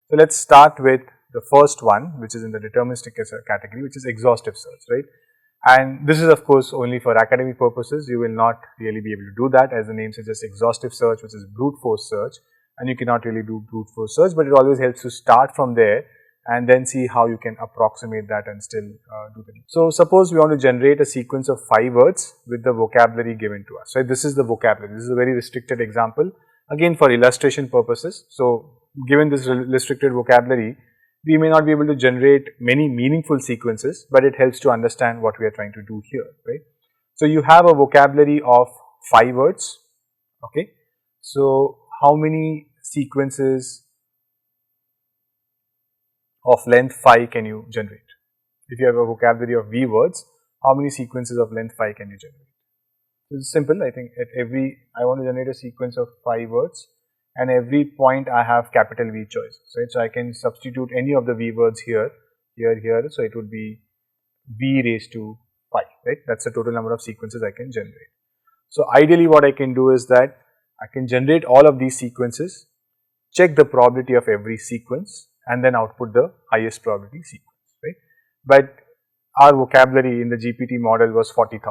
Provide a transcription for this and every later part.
So let's start with the first one, which is in the deterministic category, which is exhaustive search, right? And this is of course only for academic purposes. You will not really be able to do that, as the name suggests, exhaustive search, which is brute force search, and you cannot really do brute force search, but it always helps to start from there and then see how you can approximate that and still do the. So suppose we want to generate a sequence of 5 words with the vocabulary given to us, right? This is the vocabulary. This is a very restricted example, again for illustration purposes. So given this restricted vocabulary, we may not be able to generate many meaningful sequences, but it helps to understand what we are trying to do here, right? So you have a vocabulary of 5 words, okay? So how many sequences of length 5 can you generate? If you have a vocabulary of V words, how many sequences of length 5 can you generate? It's simple. I think I want to generate a sequence of 5 words, and every point I have capital V choices, right? So I can substitute any of the V words here, so it would be V raised to 5, right? That's the total number of sequences I can generate. So ideally what I can do is that I can generate all of these sequences, check the probability of every sequence, and then output the highest probability sequence, right? But our vocabulary in the GPT model was 40,000,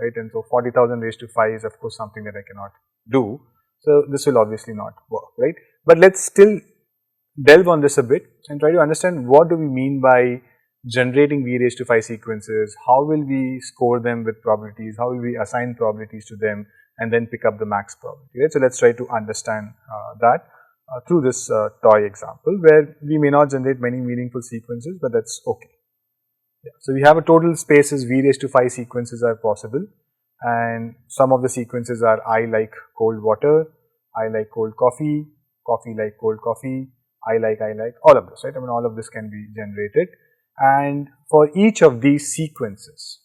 right? And so 40,000 raised to 5 is of course something that I cannot do. So this will obviously not work, right? But let's still delve on this a bit and try to understand what do we mean by generating V raised to 5 sequences, how will we score them with probabilities, how will we assign probabilities to them, and then pick up the max probability, right? So let's try to understand that through this toy example, where we may not generate many meaningful sequences, but that's okay. Yeah. So we have a total spaces V raised to 5 sequences are possible, and some of the sequences are I like cold water, I like cold coffee, coffee like cold coffee, I like, all of this, right? I mean, all of this can be generated, and for each of these sequences,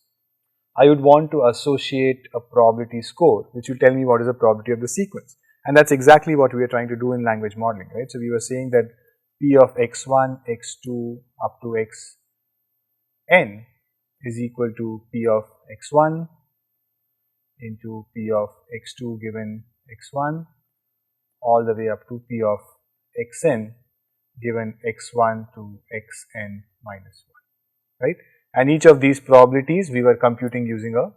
I would want to associate a probability score, which will tell me what is the probability of the sequence. And that's exactly what we are trying to do in language modeling, right? So we were saying that P of x1, x2 up to xn is equal to P of x1 into P of x2 given x1 all the way up to P of xn given x1 to xn minus 1, right? And each of these probabilities we were computing using a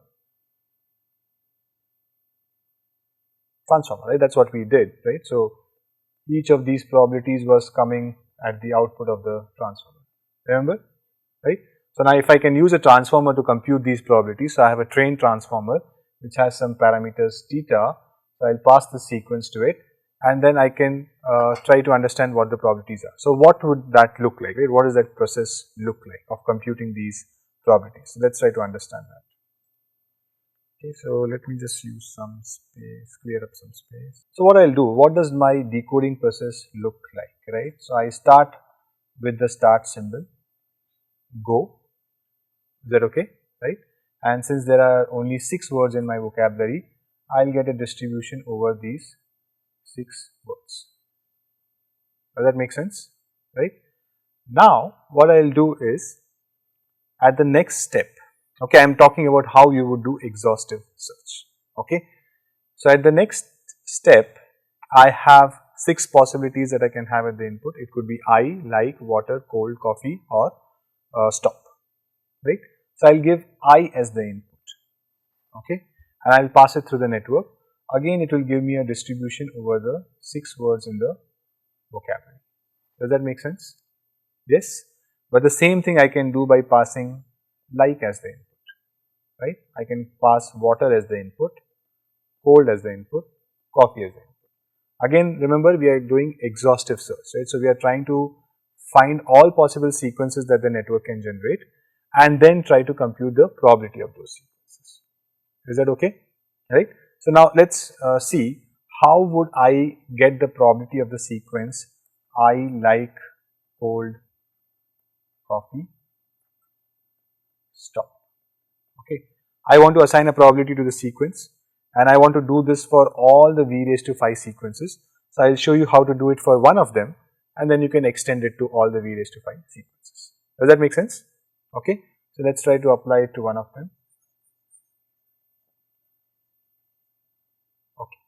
transformer, right? That's what we did, right? So each of these probabilities was coming at the output of the transformer, remember, right? So now if I can use a transformer to compute these probabilities, so I have a trained transformer which has some parameters theta, so I'll pass the sequence to it, and then I can try to understand what the probabilities are. So what would that look like, right? What does that process look like of computing these probabilities? So let's try to understand that. Okay, so let me just use some space, clear up some space. So what I'll do, what does my decoding process look like, right? So I start with the start symbol, go, is that okay, right? And since there are only 6 words in my vocabulary, I'll get a distribution over these 6 words. Does that make sense, right? Now what I'll do is, at the next step, okay, I am talking about how you would do exhaustive search, okay. So at the next step, I have 6 possibilities that I can have at the input. It could be I, like, water, cold, coffee, or stop, right. So I'll give I as the input, okay, and I'll pass it through the network. Again, it will give me a distribution over the 6 words in the vocabulary. Does that make sense? Yes. But the same thing I can do by passing like as the input, right? I can pass water as the input, cold as the input, coffee as the input. Again, remember, we are doing exhaustive search, right? So we are trying to find all possible sequences that the network can generate and then try to compute the probability of those sequences. Is that okay? Right? So now let's see how would I get the probability of the sequence I like cold coffee stop. Okay, I want to assign a probability to the sequence, and I want to do this for all the V raised to 5 sequences. So I will show you how to do it for one of them, and then you can extend it to all the V raised to 5 sequences. Does that make sense? Okay, so let's try to apply it to one of them. Okay,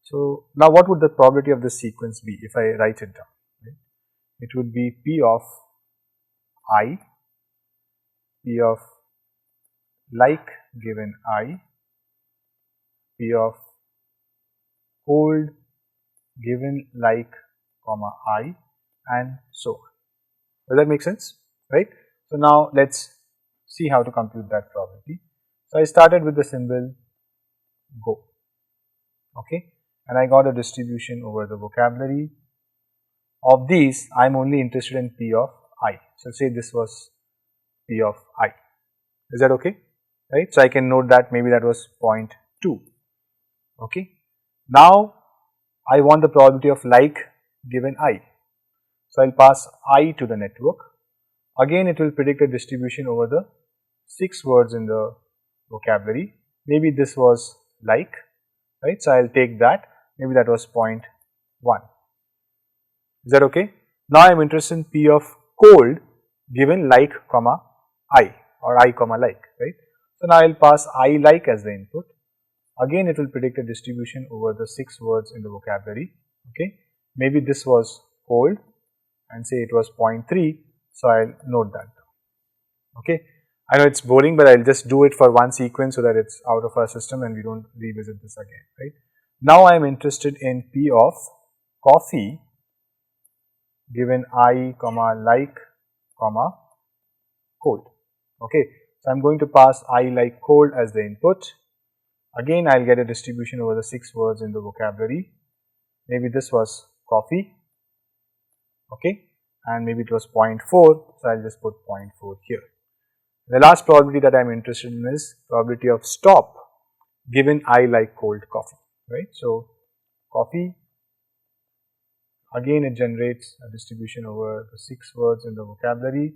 so now what would the probability of this sequence be if I write it down? Right? it would be P of I, P of like given I, P of cold given like comma I, and so on. Does that make sense? Right. So, now let us see how to compute that probability. So, I started with the symbol go, okay, and I got a distribution over the vocabulary. Of these, I am only interested in P of I. So, say this was P of I. Is that okay? Right. So, I can note that maybe that was 0.2. Okay. Now, I want the probability of like given I. So, I will pass I to the network. Again, it will predict a distribution over the 6 words in the vocabulary. Maybe this was like, right. So, I will take that, maybe that was 0.1. Is that okay? Now, I am interested in P of cold given like comma I or I comma like, right. So, now I will pass I like as the input. Again, it will predict a distribution over the 6 words in the vocabulary, okay. Maybe this was cold and say it was 0.3, so I will note that down, okay. I know it is boring, but I will just do it for one sequence so that it is out of our system and we do not revisit this again, right. Now, I am interested in P of coffee given I comma like comma cold, okay. So, I am going to pass I like cold as the input. Again, I will get a distribution over the 6 words in the vocabulary. Maybe this was coffee, okay, and maybe it was 0.4, so I will just put 0.4 here. The last probability that I am interested in is probability of stop given I like cold coffee, right. So, coffee, again it generates a distribution over the 6 words in the vocabulary.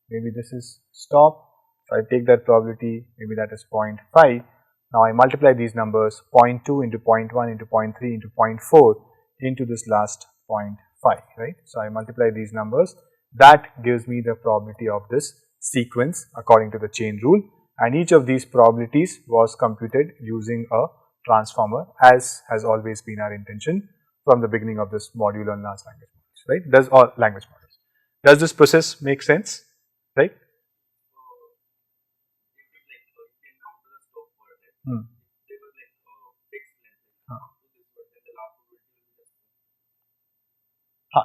Maybe this is stop, so I take that probability, maybe that is 0.5. Now, I multiply these numbers 0.2 into 0.1 into 0.3 into 0.4 into this last 0.5, right. So, I multiply these numbers, that gives me the probability of this sequence according to the chain rule, and each of these probabilities was computed using a transformer, as has always been our intention from the beginning of this module on large language models, right. Does all language models. Does this process make sense, right?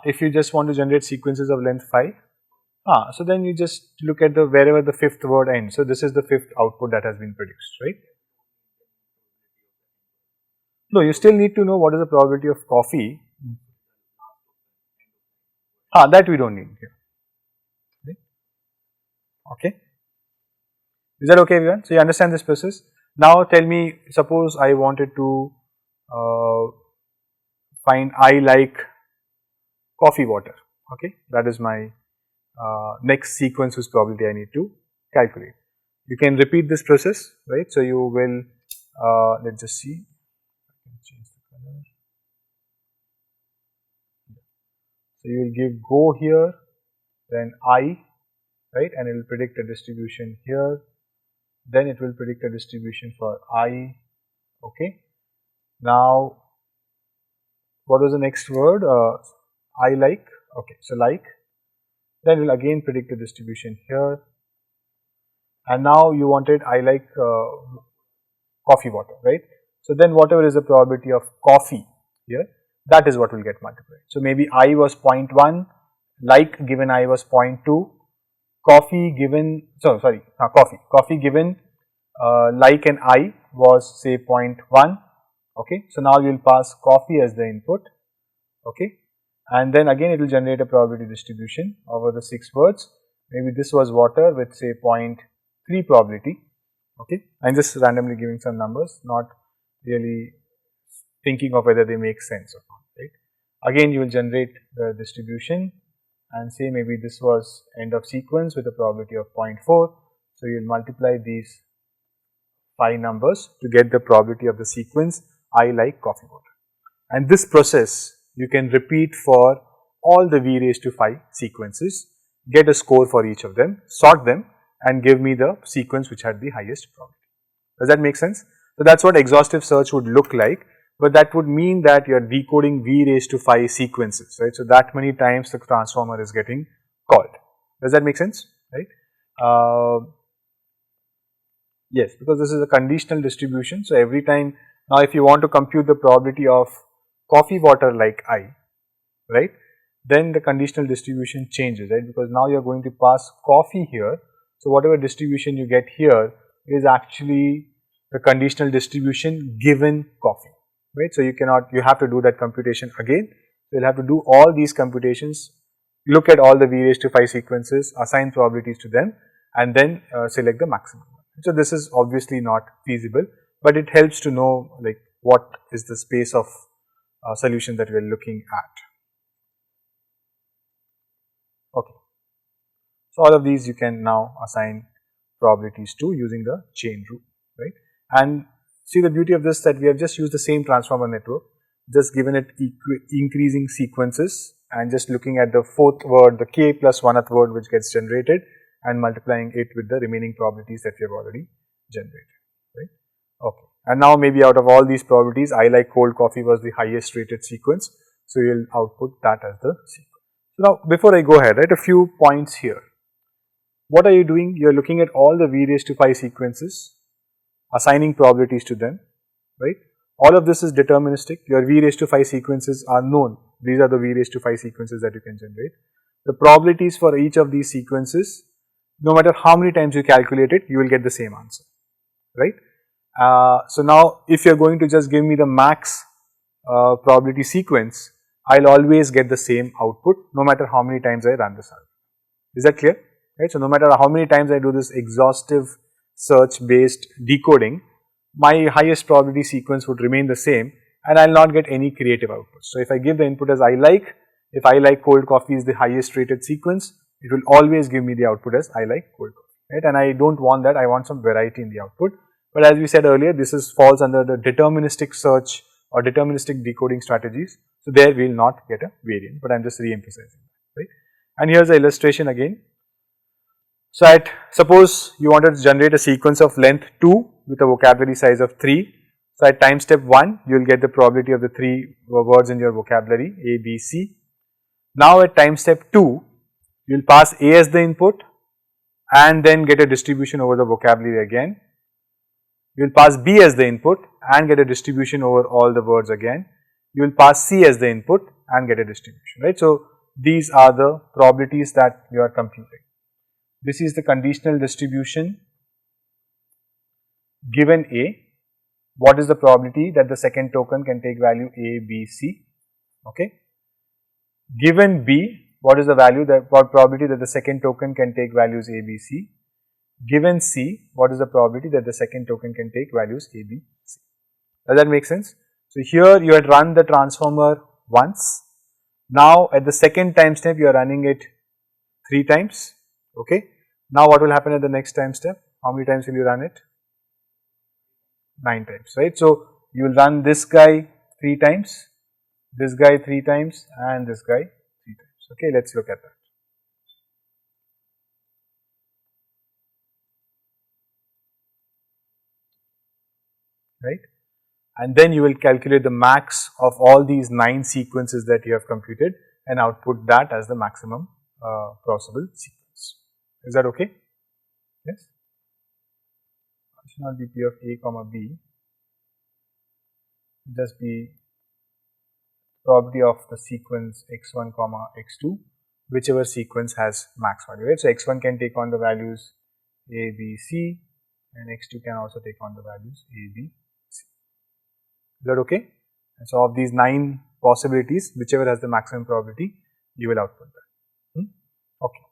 If you just want to generate sequences of length 5, so then you just look at the wherever the 5th word ends. So, this is the 5th output that has been produced, right. No, you still need to know what is the probability of coffee. That we do not need here, right? Okay. Is that okay, everyone? So, you understand this process. Now, tell me, suppose I wanted to find I like coffee water, okay. That is my next sequence whose probability I need to calculate. You can repeat this process, right. So, you will let us just see, change the color. So, you will give go here, then I, right, and it will predict a distribution here, then it will predict a distribution for I, okay. Now, what was the next word? I like, okay. So, like, then it will again predict a distribution here, and now you wanted I like coffee water, right. So, then whatever is the probability of coffee here, that is what will get multiplied. So, maybe I was 0.1, like given I was 0.2, coffee given, coffee given like and I was say 0.1, okay. So, now you will pass coffee as the input, okay, and then again it will generate a probability distribution over the 6 words. Maybe this was water with say 0.3 probability, okay. I am just randomly giving some numbers, not really thinking of whether they make sense or not, right. Again you will generate the distribution and say maybe this was end of sequence with a probability of 0.4. So, you will multiply these 5 numbers to get the probability of the sequence I like coffee water, and this process you can repeat for all the v raised to 5 sequences, get a score for each of them, sort them and give me the sequence which had the highest probability. Does that make sense? So, that is what exhaustive search would look like. but that would mean that you are decoding v raised to 5 sequences, right. So, that many times the transformer is getting called. Does that make sense, right? Yes, because this is a conditional distribution. So, every time, now if you want to compute the probability of coffee water like I, right, then the conditional distribution changes, right, because now you are going to pass coffee here. So, whatever distribution you get here is actually the conditional distribution given coffee, right. So, you cannot, you have to do that computation again. So, you will have to do all these computations, look at all the v raised to 5 sequences, assign probabilities to them, and then select the maximum. So, this is obviously not feasible, but it helps to know like what is the space of solution that we are looking at. Okay. So, all of these you can now assign probabilities to using the chain rule, right. And see, the beauty of this, that we have just used the same transformer network, just given it increasing sequences and just looking at the fourth word, the k plus 1th word which gets generated, and multiplying it with the remaining probabilities that we have already generated, right. Okay. And now maybe out of all these probabilities, I like cold coffee was the highest rated sequence. So, you will output that as the sequence. So, now before I go ahead, right, a few points here. What are you doing? You are looking at all the v raised to 5 sequences, assigning probabilities to them, right. All of this is deterministic. Your v raised to 5 sequences are known. These are the v raised to 5 sequences that you can generate. The probabilities for each of these sequences, no matter how many times you calculate it, you will get the same answer, right. So, now if you are going to just give me the max probability sequence, I will always get the same output no matter how many times I run this algorithm. Is that clear? Right. So, no matter how many times I do this exhaustive search based decoding, my highest probability sequence would remain the same, and I will not get any creative output. So, if I give the input as I like, if I like cold coffee is the highest rated sequence, it will always give me the output as I like cold coffee, right. And I do not want that, I want some variety in the output. But as we said earlier, this falls under the deterministic search or deterministic decoding strategies. So, there we will not get a variance, but I am just re-emphasizing that, right. And here is the illustration again. So, suppose you wanted to generate a sequence of length 2 with a vocabulary size of 3. So, at time step 1, you will get the probability of the 3 words in your vocabulary A, B, C. Now, at time step 2, you will pass A as the input and then get a distribution over the vocabulary again. You will pass B as the input and get a distribution over all the words again. You will pass C as the input and get a distribution, right. So, these are the probabilities that you are computing. This is the conditional distribution given A. What is the probability that the second token can take value A, B, C, okay. Given B, what is the value that, what probability that the second token can take values A, B, C. Given C, what is the probability that the second token can take values A, B, C. Does that make sense? So, here you had run the transformer once. Now, at the second time step, you are running it 3 times, okay. Now, what will happen at the next time step? How many times will you run it? 9 times, right. So, you will run this guy 3 times, this guy 3 times, and this guy 3 times, okay. Let us look at that. Right, and then you will calculate the max of all these 9 sequences that you have computed and output that as the maximum possible sequence. Is that okay? Yes. It should not be P of A comma B, just be probability of the sequence x1 comma x2, whichever sequence has max value, right. So, x1 can take on the values A, B, C, and x2 can also take on the values A, B, C. Is that okay? And so, of these 9 possibilities, whichever has the maximum probability, you will output that. Okay.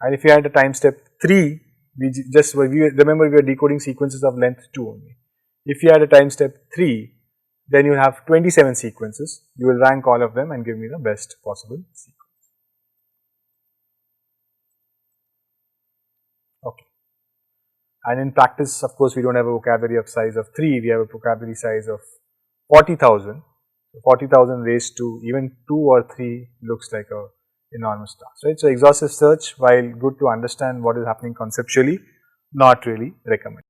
And if you had a time step 3, remember we are decoding sequences of length 2 only. If you had a time step 3, then you have 27 sequences. You will rank all of them and give me the best possible sequence. Okay. And in practice, of course, we do not have a vocabulary of size of 3, we have a vocabulary size of 40,000. 40,000 raised to even 2 or 3 looks like a enormous task, right. So, exhaustive search, while good to understand what is happening conceptually, not really recommended.